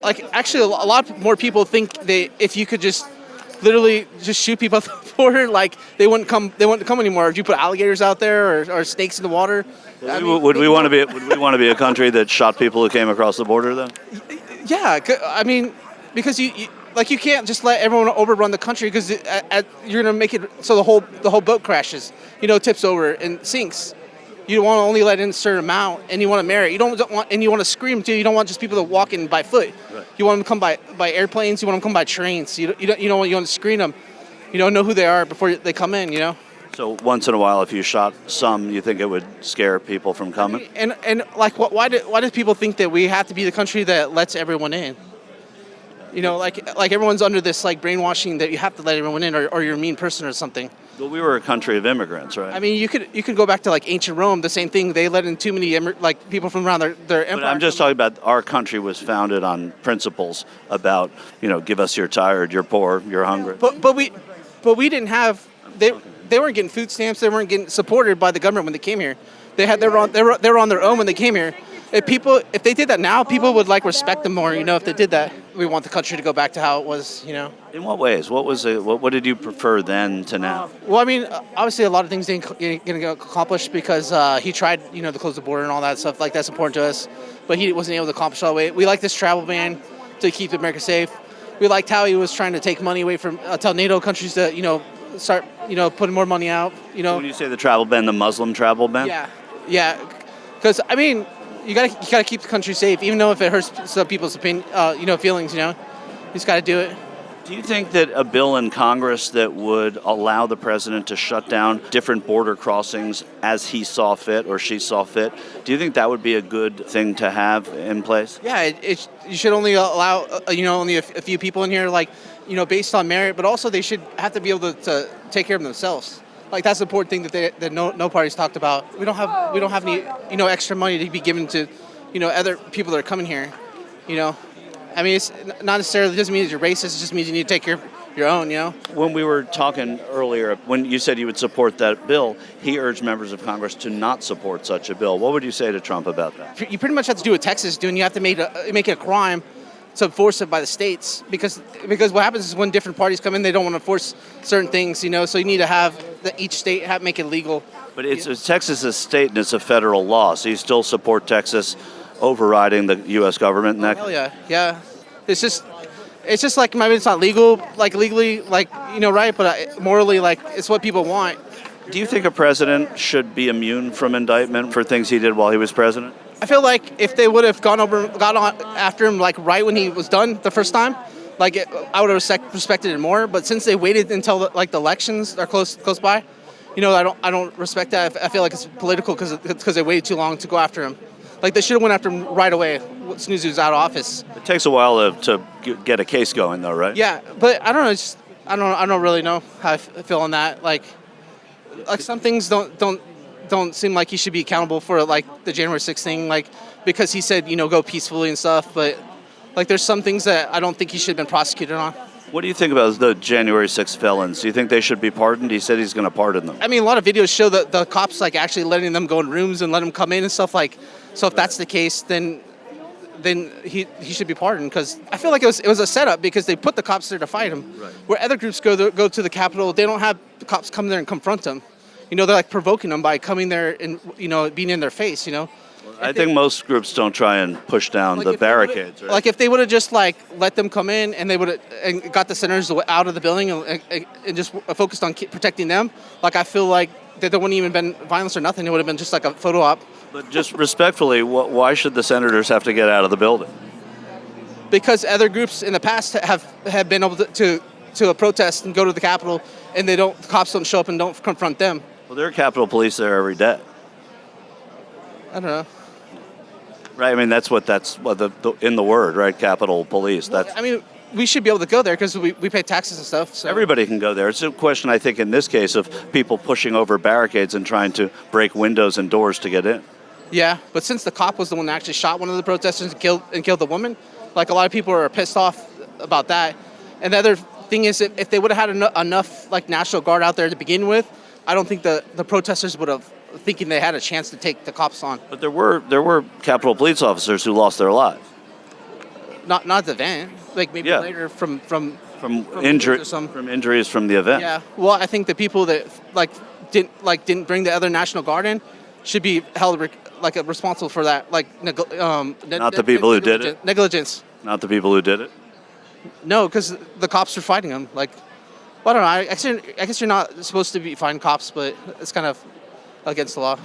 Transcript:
Like, actually, a lot more people think if you could just literally just shoot people at the border, like they wouldn't come anymore. If you put alligators out there or snakes in the water. Would we want to be a country that shot people who came across the border then? Yeah, I mean, because you can't just let everyone overrun the country because you're gonna make it so the whole boat crashes, tips over and sinks. You want to only let in a certain amount, and you want to merit. You want to scream too. You don't want just people to walk in by foot. Right. You want them to come by airplanes. You want them to come by trains. You want to screen them. You don't know who they are before they come in. So once in a while, if you shot some, you think it would scare people from coming? And like, why do people think that we have to be the country that lets everyone in? Like everyone's under this like brainwashing that you have to let everyone in, or you're a mean person or something. Well, we were a country of immigrants, right? I mean, you could go back to like ancient Rome. The same thing. They let in too many people from around their empire. But I'm just talking about our country was founded on principles about give us your tired, you're poor, you're hungry. But we didn't have they weren't getting food stamps. They weren't getting supported by the government when they came here. They were on their own when they came here. If they did that now, people would like respect them more. If they did that, we want the country to go back to how it was. In what ways? What did you prefer then to now? Well, I mean, obviously a lot of things didn't get accomplished because he tried, to close the border and all that stuff. Like that's important to us, but he wasn't able to accomplish all the way. We like this travel ban to keep America safe. We liked how he was trying to take money away from tell NATO countries to start putting more money out. When you say the travel ban, the Muslim travel ban? Yeah, because I mean. You gotta keep the country safe, even though if it hurts some people's opinion, feelings. You just gotta do it. Do you think that a bill in Congress that would allow the president to shut down different border crossings as he saw fit or she saw fit, do you think that would be a good thing to have in place? Yeah, you should only allow only a few people in here, based on merit, but also they should have to be able to take care of themselves. Like that's the important thing that no parties talked about. We don't have any extra money to be given to other people that are coming here. I mean, it's not necessarily doesn't mean that you're racist. It just means you need to take care of your own. When we were talking earlier, when you said you would support that bill, he urged members of Congress to not support such a bill. What would you say to Trump about that? You pretty much have to do what Texas is doing. You have to make it a crime to enforce it by the states because what happens is when different parties come in, they don't want to enforce certain things. So you need to have each state make it legal. But it's Texas is a state and it's a federal law, so you still support Texas overriding the U.S. government in that? Hell yeah. It's just like maybe it's not legal, like legally, right, but morally, it's what people want. Do you think a president should be immune from indictment for things he did while he was president? I feel like if they would have got on after him right when he was done the first time, I would have respected it more. But since they waited until the elections are close by, I don't respect that. I feel like it's political because they waited too long to go after him. Like they should have went after him right away as soon as he was out of office. It takes a while to get a case going, though, right? Yeah, but I don't know. I don't really know how I feel on that. Like some things don't seem like he should be accountable for the January 6th thing, because he said go peacefully and stuff. But there's some things that I don't think he should have been prosecuted on. What do you think about the January 6th felons? Do you think they should be pardoned? He said he's going to pardon them. I mean, a lot of videos show that the cops actually letting them go in rooms and let them come in and stuff So if that's the case, then he should be pardoned because I feel like it was a setup because they put the cops there to fight him. Right. Where other groups go to the Capitol, they don't have the cops come there and confront them. They're provoking them by coming there and being in their face. I think most groups don't try and push down the barricades. Right? If they would have just let them come in and they would have got the senators out of the building and just focused on protecting them, I feel like there wouldn't even been violence or nothing. It would have been just a photo op. But just respectfully, why should the senators have to get out of the building? Because other groups in the past have been able to protest and go to the Capitol, and the cops don't show up and don't confront them. Well, there are Capitol Police there every day. I don't know. Right, I mean that's what in the word, right? Capitol Police. We should be able to go there because we pay taxes and stuff. So. Everybody can go there. It's a question, I think, in this case of people pushing over barricades and trying to break windows and doors to get in. Yeah, but since the cop was the one that actually shot one of the protesters and killed the woman, a lot of people are pissed off about that. And the other thing is, if they would have had enough National Guard out there to begin with, I don't think the protesters would have thinking they had a chance to take the cops on. But there were Capitol Police officers who lost their lives. not the event. Like maybe Yeah. later from from injuries or some. from injuries from the event. Yeah. Well, I think the people that didn't bring the other National Guard in should be held responsible for that. Not the people who did it? Negligence. Not the people who did it. No, because the cops are fighting them. Like, well, I don't know. I guess you're not supposed to be fighting cops, but it's kind of against the law.